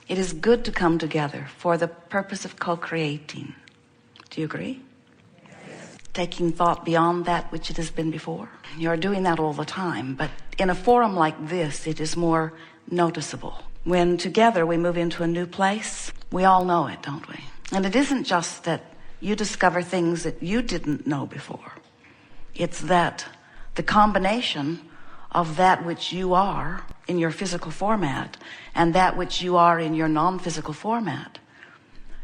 It is good to come together for the purpose of co-creating. Do you agree? Yes. Taking thought beyond that which it has been before. You're doing that all the time, but in a forum like this, it is more noticeable. When together we move into a new place, we all know it, don't we? And it isn't just that you discover things that you didn't know before. It's that the combination of that which you are in your physical format and that which you are in your non-physical format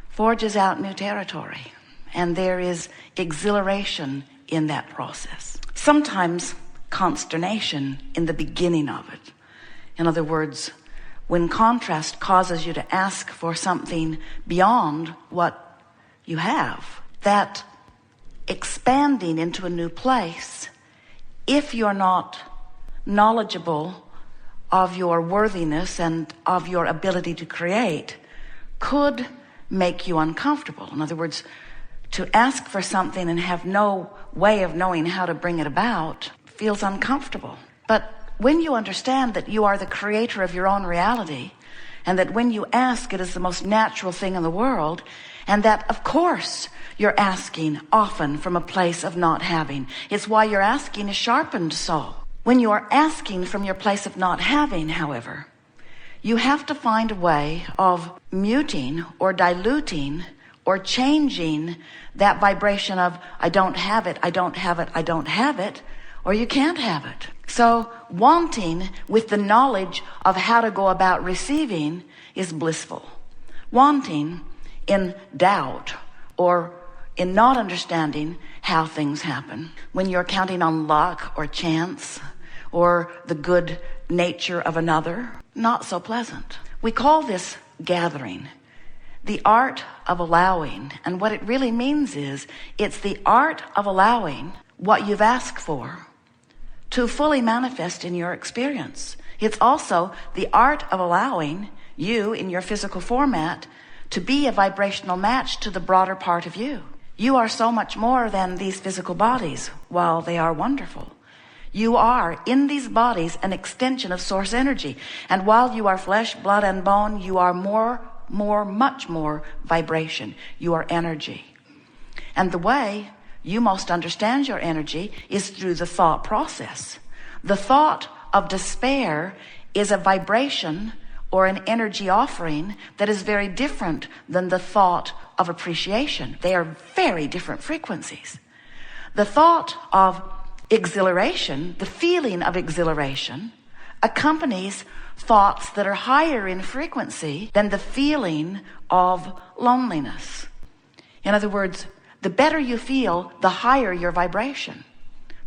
forges out new territory. And there is exhilaration in that process. Sometimes consternation in the beginning of it. In other words, when contrast causes you to ask for something beyond what you have, that expanding into a new place, if you're not knowledgeable of your worthiness and of your ability to create, could make you uncomfortable. In other words, to ask for something and have no way of knowing how to bring it about feels uncomfortable. But when you understand that you are the creator of your own reality, and that when you ask, it is the most natural thing in the world, and that, of course, you're asking often from a place of not having. It's why you're asking a sharpened soul. When you are asking from your place of not having, however, you have to find a way of muting or diluting or changing that vibration of, I don't have it, I don't have it, I don't have it, or you can't have it. So wanting with the knowledge of how to go about receiving is blissful. Wanting in doubt or in not understanding how things happen, when you're counting on luck or chance or the good nature of another, not so pleasant. We call this gathering the art of allowing. And what it really means is it's the art of allowing what you've asked for to fully manifest in your experience. It's also the art of allowing you in your physical format to be a vibrational match to the broader part of you. You are so much more than these physical bodies. While they are wonderful, you are in these bodies an extension of source energy. And while you are flesh, blood, and bone, you are much more vibration. You are energy. And the way you most understand your energy is through the thought process. The thought of despair is a vibration or an energy offering that is very different than the thought of appreciation. They are very different frequencies. The thought of exhilaration, the feeling of exhilaration, accompanies thoughts that are higher in frequency than the feeling of loneliness. In other words, the better you feel, the higher your vibration.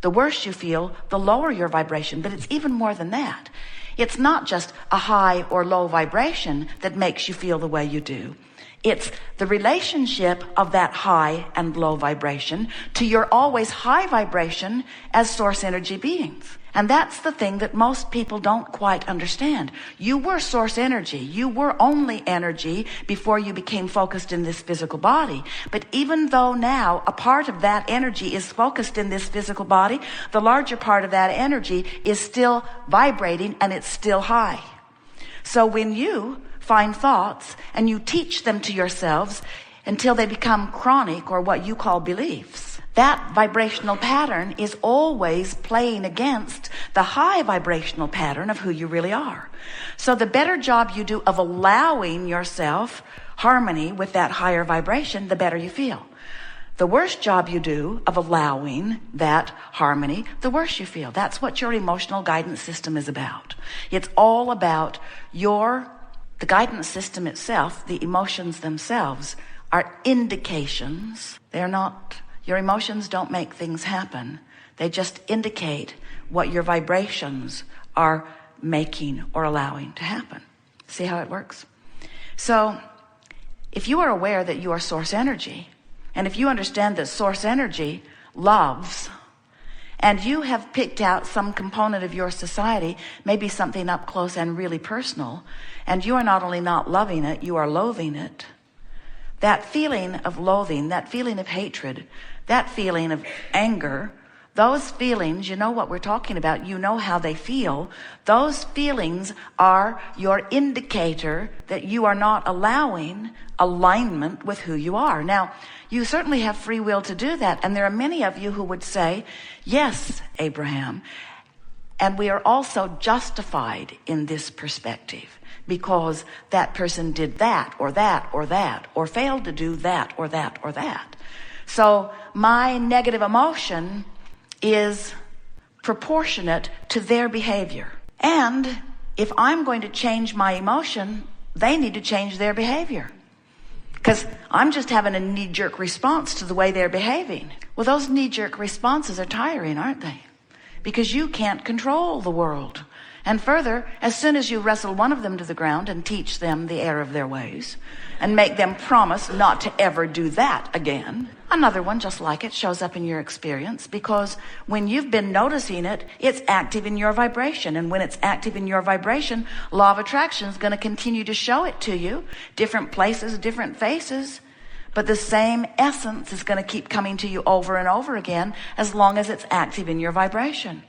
The worse you feel, the lower your vibration. But it's even more than that. It's not just a high or low vibration that makes you feel the way you do. It's the relationship of that high and low vibration to your always high vibration as source energy beings. And that's the thing that most people don't quite understand. You were source energy. You were only energy before you became focused in this physical body. But even though now a part of that energy is focused in this physical body, the larger part of that energy is still vibrating and it's still high. So when you find thoughts and you teach them to yourselves until they become chronic or what you call beliefs, that vibrational pattern is always playing against the high vibrational pattern of who you really are. So the better job you do of allowing yourself harmony with that higher vibration, the better you feel. The worse job you do of allowing that harmony, the worse you feel. That's what your emotional guidance system is about. It's all about the guidance system itself. The emotions themselves are indications. They're not, your emotions don't make things happen. They just indicate what your vibrations are making or allowing to happen. See how it works? So if you are aware that you are source energy, and if you understand that source energy loves, and you have picked out some component of your society, maybe something up close and really personal, and you are not only not loving it, you are loathing it, that feeling of loathing, that feeling of hatred, that feeling of anger, those feelings, you know what we're talking about, you know how they feel. Those feelings are your indicator that you are not allowing alignment with who you are. Now, you certainly have free will to do that. And there are many of you who would say, yes, Abraham. And we are also justified in this perspective because that person did that, or that, or that, or failed to do that, or that, or that. So my negative emotion is proportionate to their behavior. And if I'm going to change my emotion, they need to change their behavior. Because I'm just having a knee-jerk response to the way they're behaving. Well, those knee-jerk responses are tiring, aren't they? Because you can't control the world. And further, as soon as you wrestle one of them to the ground and teach them the error of their ways and make them promise not to ever do that again, another one just like it shows up in your experience, because when you've been noticing it, it's active in your vibration. And when it's active in your vibration, law of attraction is going to continue to show it to you. Different places, different faces. But the same essence is going to keep coming to you over and over again as long as it's active in your vibration.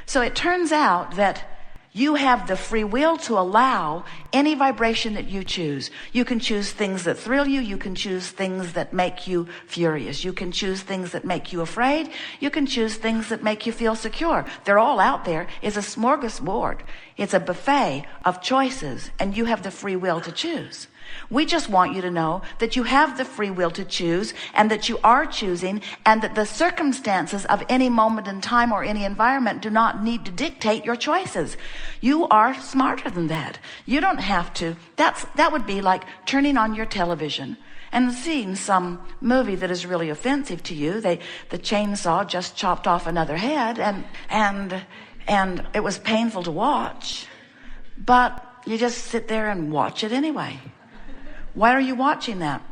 So it turns out that you have the free will to allow any vibration that you choose. You can choose things that thrill you. You can choose things that make you furious. You can choose things that make you afraid. You can choose things that make you feel secure. They're all out there. It's a smorgasbord. It's a buffet of choices, and you have the free will to choose. We just want you to know that you have the free will to choose, and that you are choosing, and that the circumstances of any moment in time or any environment do not need to dictate your choices. You are smarter than that. You don't have to. That would be like turning on your television and seeing some movie that is really offensive to you. The chainsaw just chopped off another head, and it was painful to watch, but you just sit there and watch it anyway. Why are you watching that?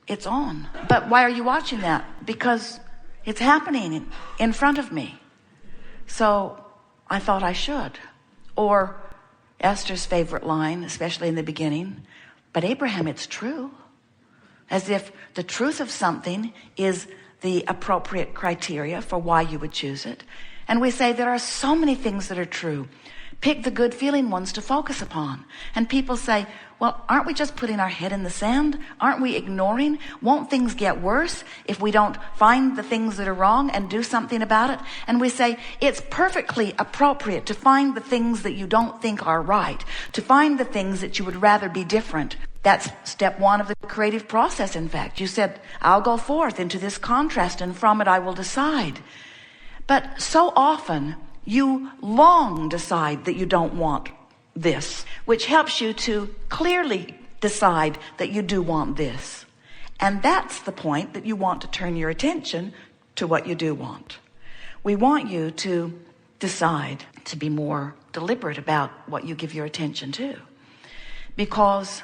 It's on. But why are you watching that? Because it's happening in front of me. So I thought I should. Or Esther's favorite line, especially in the beginning, but Abraham, it's true. As if the truth of something is the appropriate criteria for why you would choose it. And we say there are so many things that are true. Pick the good feeling ones to focus upon. And people say, well, aren't we just putting our head in the sand? Aren't we ignoring? Won't things get worse if we don't find the things that are wrong and do something about it? And we say, it's perfectly appropriate to find the things that you don't think are right, to find the things that you would rather be different. That's step one of the creative process, in fact. You said, I'll go forth into this contrast, and from it I will decide. But so often, you long decide that you don't want this, which helps you to clearly decide that you do want this. And that's the point that you want to turn your attention to what you do want. We want you to decide to be more deliberate about what you give your attention to. Because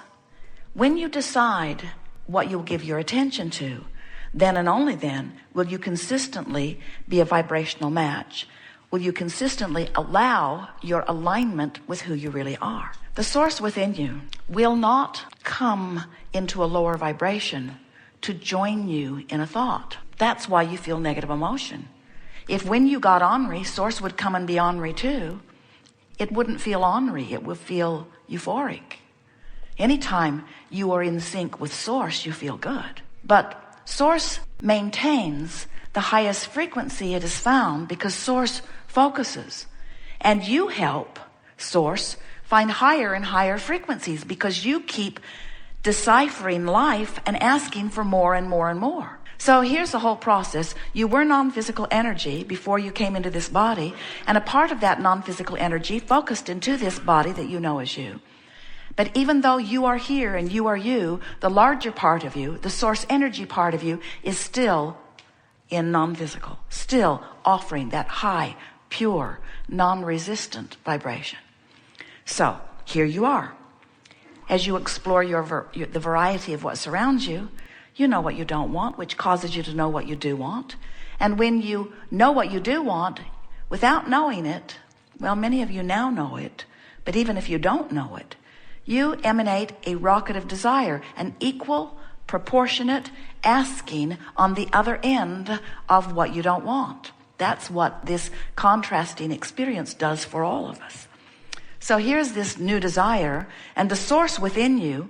when you decide what you'll give your attention to, then and only then will you consistently be a vibrational match. Will you consistently allow your alignment with who you really are? The source within you will not come into a lower vibration to join you in a thought. That's why you feel negative emotion. If when you got ornery, source would come and be ornery too, it wouldn't feel ornery, it would feel euphoric. Anytime you are in sync with source, you feel good. But source maintains the highest frequency it is found because source focuses, and you help source find higher and higher frequencies because you keep deciphering life and asking for more and more and more. So here's the whole process. You were non-physical energy before you came into this body, and a part of that non-physical energy focused into this body that you know as you. But even though you are here and you are you, the larger part of you, the source energy part of you, is still in non-physical, still offering that high, pure, non-resistant vibration. So here you are. As you explore the variety of what surrounds you, you know what you don't want, which causes you to know what you do want. And when you know what you do want, without knowing it, well, many of you now know it, but even if you don't know it, you emanate a rocket of desire, an equal, proportionate asking on the other end of what you don't want. That's what this contrasting experience does for all of us. So here's this new desire, and the source within you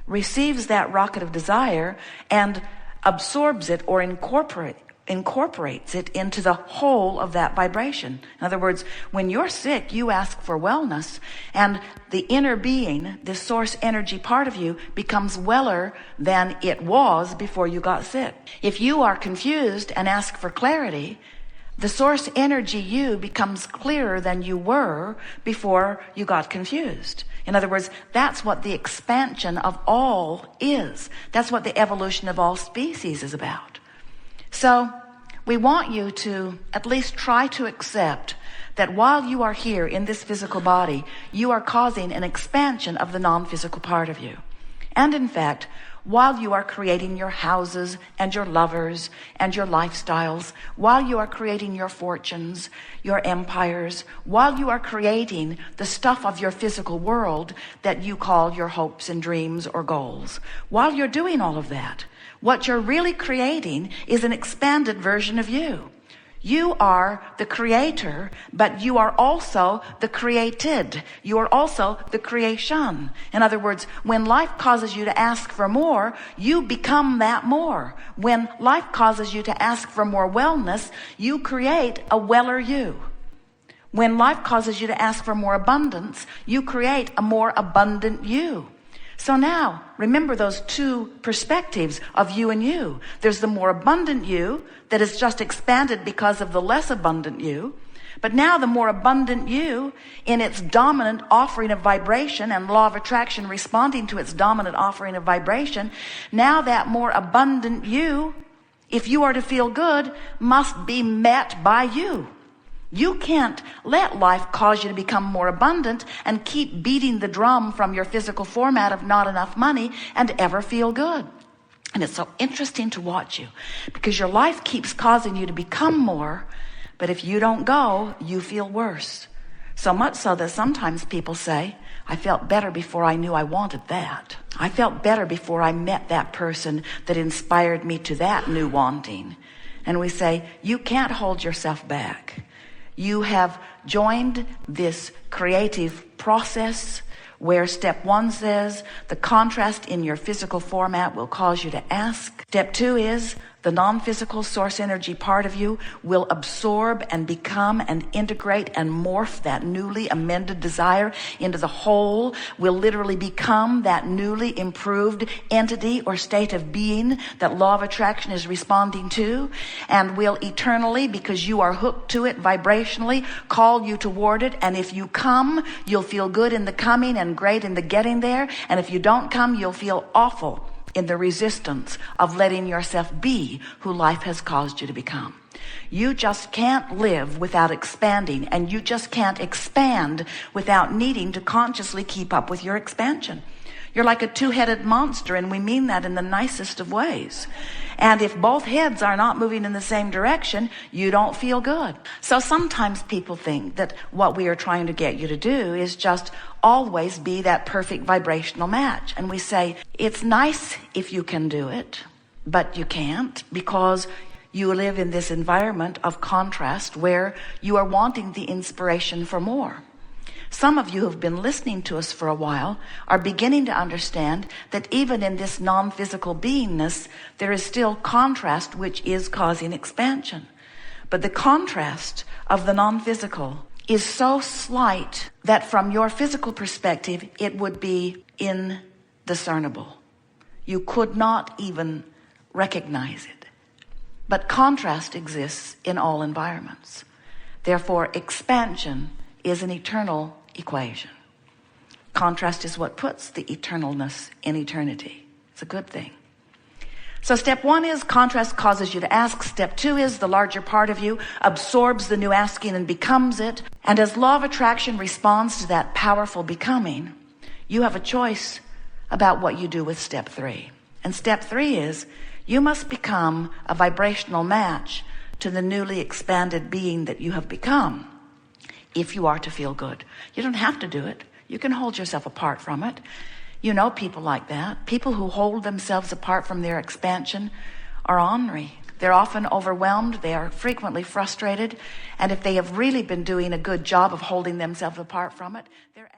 receives that rocket of desire and absorbs it or incorporates it into the whole of that vibration. In other words, when you're sick, you ask for wellness, and the inner being, the source energy part of you, becomes weller than it was before you got sick. If you are confused and ask for clarity, the source energy you becomes clearer than you were before you got confused. In other words, that's what the expansion of all is. That's what the evolution of all species is about. So we want you to at least try to accept that while you are here in this physical body, you are causing an expansion of the non-physical part of you. And in fact, while you are creating your houses and your lovers and your lifestyles, while you are creating your fortunes, your empires, while you are creating the stuff of your physical world that you call your hopes and dreams or goals, while you're doing all of that, what you're really creating is an expanded version of you. You are the creator, but you are also the created. You are also the creation. In other words, when life causes you to ask for more, you become that more. When life causes you to ask for more wellness, you create a weller you. When life causes you to ask for more abundance, you create a more abundant you. So now, remember those two perspectives of you and you. There's the more abundant you that is just expanded because of the less abundant you. But now the more abundant you, in its dominant offering of vibration and law of attraction responding to its dominant offering of vibration, now that more abundant you, if you are to feel good, must be met by you. You can't let life cause you to become more abundant and keep beating the drum from your physical format of not enough money and ever feel good. And it's so interesting to watch you because your life keeps causing you to become more, but if you don't go, you feel worse. So much so that sometimes people say, I felt better before I knew I wanted that. I felt better before I met that person that inspired me to that new wanting. And we say, you can't hold yourself back. You have joined this creative process where step 1 says the contrast in your physical format will cause you to ask. Step 2 is the non-physical source energy part of you will absorb and become and integrate and morph that newly amended desire into the whole, will literally become that newly improved entity or state of being that law of attraction is responding to, and will eternally, because you are hooked to it vibrationally, call you toward it. And if you come, you'll feel good in the coming and great in the getting there. And if you don't come, you'll feel awful in the resistance of letting yourself be who life has caused you to become. You just can't live without expanding, and you just can't expand without needing to consciously keep up with your expansion. You're like a two-headed monster, and we mean that in the nicest of ways. And if both heads are not moving in the same direction, you don't feel good. So sometimes people think that what we are trying to get you to do is just always be that perfect vibrational match. And we say, it's nice if you can do it, but you can't, because you live in this environment of contrast where you are wanting the inspiration for more. Some of you who have been listening to us for a while are beginning to understand that even in this non-physical beingness, there is still contrast which is causing expansion. But the contrast of the non-physical is so slight that from your physical perspective, it would be indiscernible. You could not even recognize it. But contrast exists in all environments. Therefore, expansion is an eternal equation. Contrast is what puts the eternalness in eternity. It's a good thing. So step 1 is contrast causes you to ask. Step 2 is the larger part of you absorbs the new asking and becomes it. And as law of attraction responds to that powerful becoming, you have a choice about what you do with step 3. And step 3 is you must become a vibrational match to the newly expanded being that you have become if you are to feel good. You don't have to do it. You can hold yourself apart from it. You know people like that. People who hold themselves apart from their expansion are ornery. They're often overwhelmed. They are frequently frustrated. And if they have really been doing a good job of holding themselves apart from it, they're